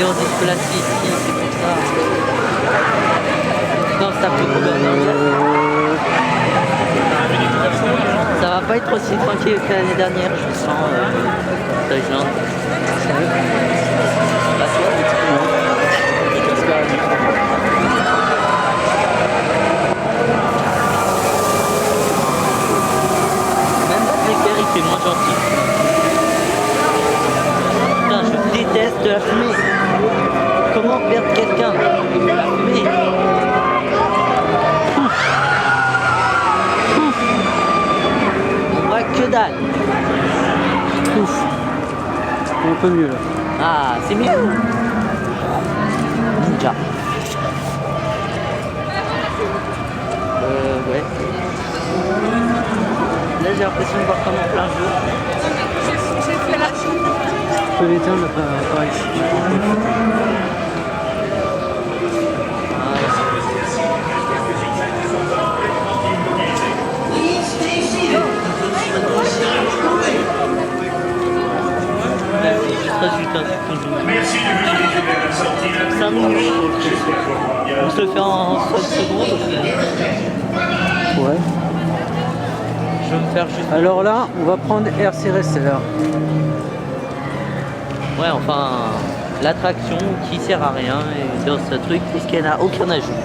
on dit que là si, c'est pour ça. Non, ça peut ça va pas être aussi tranquille que l'année dernière, je sens. Ça gêne. Même Précaire, il fait moins gentil. Putain, je déteste la fumée. Comment perdre quelqu'un? La fumée. On voit que dalle. Ouf. Un peu mieux là. Ah, c'est mieux. Ninja. Ouais. Là, j'ai l'impression de voir comme en plein jour. Je peux l'éteindre par ici. Merci de venir à la sortie de 5 minutes. On se le fait en 5 secondes. Ouais. Je vais me faire juste. Alors là, on va prendre RC Racer. Ouais, enfin, l'attraction qui sert à rien et dans ce truc, puisqu'elle n'a aucun ajout.